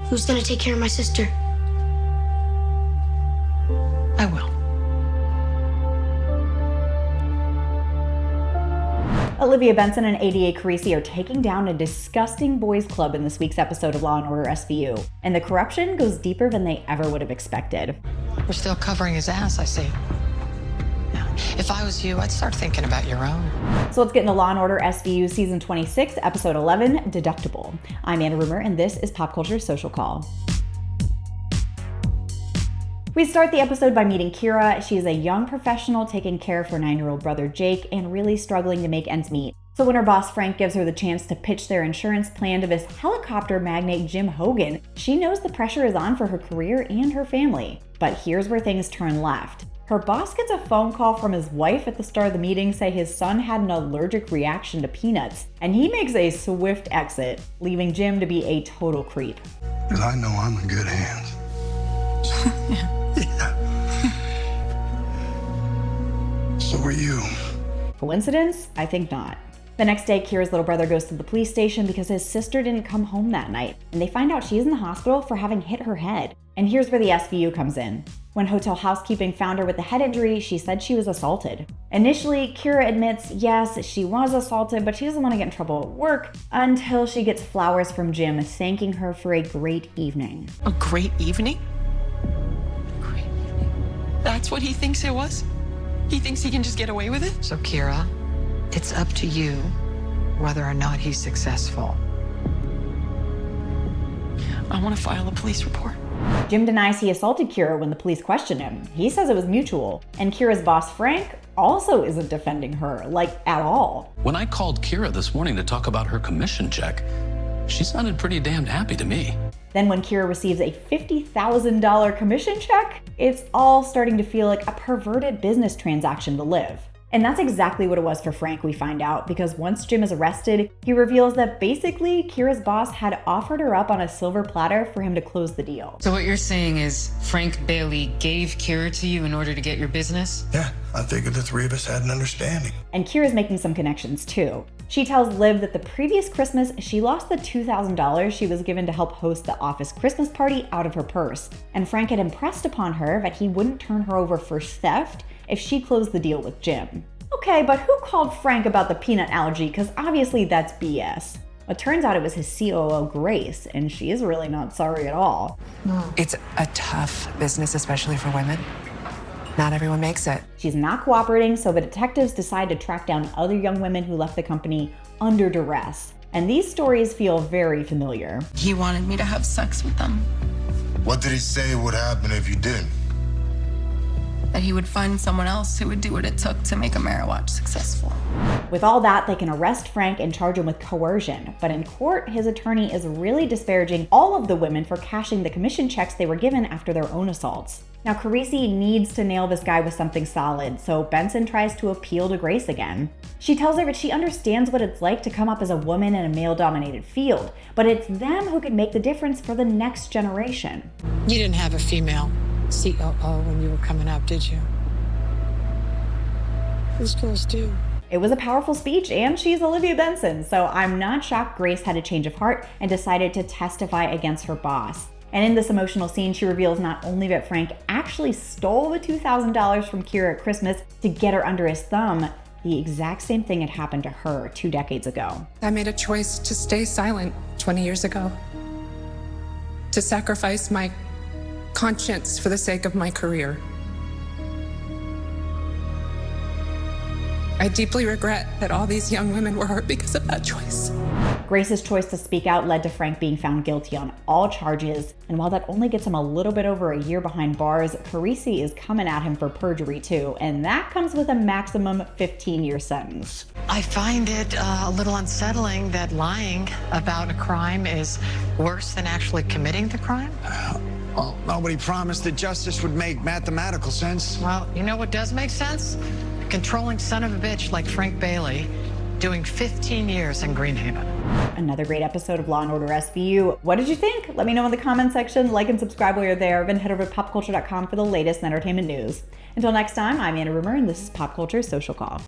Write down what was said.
Who's gonna take care of my sister? I will. Olivia, Benson, and ADA Carisi are taking down a disgusting boys club in this week's episode of Law & Order SVU, and the corruption goes deeper than they ever would have expected. We're still covering his ass, I see. Yeah. If I was you, I'd start thinking about your own. So let's get into Law & Order SVU Season 26, Episode 11, Deductible. I'm Anna Rumor, and this is PopCulture Social Call. We start the episode by meeting Kira. She is a young professional taking care of her 9-year-old brother Jake and really struggling to make ends meet. So when her boss Frank gives her the chance to pitch their insurance plan to this helicopter magnate Jim Hogan, she knows the pressure is on for her career and her family. But here's where things turn left. Her boss gets a phone call from his wife at the start of the meeting saying his son had an allergic reaction to peanuts, and he makes a swift exit, leaving Jim to be a total creep. Because I know I'm in good hands. Yeah. So are you. Coincidence? I think not. The next day, Kira's little brother goes to the police station because his sister didn't come home that night, and they find out she's in the hospital for having hit her head. And here's where the SVU comes in. When hotel housekeeping found her with a head injury, she said she was assaulted. Initially, Kira admits, yes, she was assaulted, but she doesn't want to get in trouble at work until she gets flowers from Jim thanking her for a great evening. A great evening? Great evening. That's what he thinks it was? He thinks he can just get away with it? So, Kira, it's up to you whether or not he's successful. I want to file a police report. Jim denies he assaulted Kira when the police question him. He says it was mutual. And Kira's boss, Frank, also isn't defending her, like, at all. When I called Kira this morning to talk about her commission check, she sounded pretty damned happy to me. Then when Kira receives a $50,000 commission check, it's all starting to feel like a perverted business transaction to live. And that's exactly what it was for Frank, we find out, because once Jim is arrested, he reveals that basically Kira's boss had offered her up on a silver platter for him to close the deal. So what you're saying is Frank Bailey gave Kira to you in order to get your business? Yeah, I figured the three of us had an understanding. And Kira's making some connections too. She tells Liv that the previous Christmas, she lost the $2,000 she was given to help host the office Christmas party out of her purse. And Frank had impressed upon her that he wouldn't turn her over for theft if she closed the deal with Jim. Okay, but who called Frank about the peanut allergy? Because obviously that's BS. It turns out it was his COO, Grace, and she is really not sorry at all. It's a tough business, especially for women. Not everyone makes it. She's not cooperating, so the detectives decide to track down other young women who left the company under duress. And these stories feel very familiar. He wanted me to have sex with them. What did he say would happen if you didn't? That he would find someone else who would do what it took to make Ameriwatch successful. With all that, they can arrest Frank and charge him with coercion. But in court, his attorney is really disparaging all of the women for cashing the commission checks they were given after their own assaults. Now, Carisi needs to nail this guy with something solid, so Benson tries to appeal to Grace again. She tells her that she understands what it's like to come up as a woman in a male-dominated field, but it's them who can make the difference for the next generation. You didn't have a female COO when you were coming up, did you? Those girls do. It was a powerful speech, and she's Olivia Benson, so I'm not shocked Grace had a change of heart and decided to testify against her boss. And in this emotional scene, she reveals not only that Frank actually stole the $2,000 from Kira at Christmas to get her under his thumb, the exact same thing had happened to her 2 decades ago. I made a choice to stay silent 20 years ago. To sacrifice my conscience for the sake of my career. I deeply regret that all these young women were hurt because of that choice. Grace's choice to speak out led to Frank being found guilty on all charges, and while that only gets him a little bit over a year behind bars, Carisi is coming at him for perjury too, and that comes with a maximum 15-year sentence. I find it a little unsettling that lying about a crime is worse than actually committing the crime. Well, nobody promised that justice would make mathematical sense. Well, you know what does make sense? A controlling son of a bitch like Frank Bailey doing 15 years in Greenhaven. Another great episode of Law & Order SVU. What did you think? Let me know in the comment section. Like and subscribe while you're there. Then head over to popculture.com for the latest entertainment news. Until next time, I'm Anna Rumor, and this is PopCulture Social Call.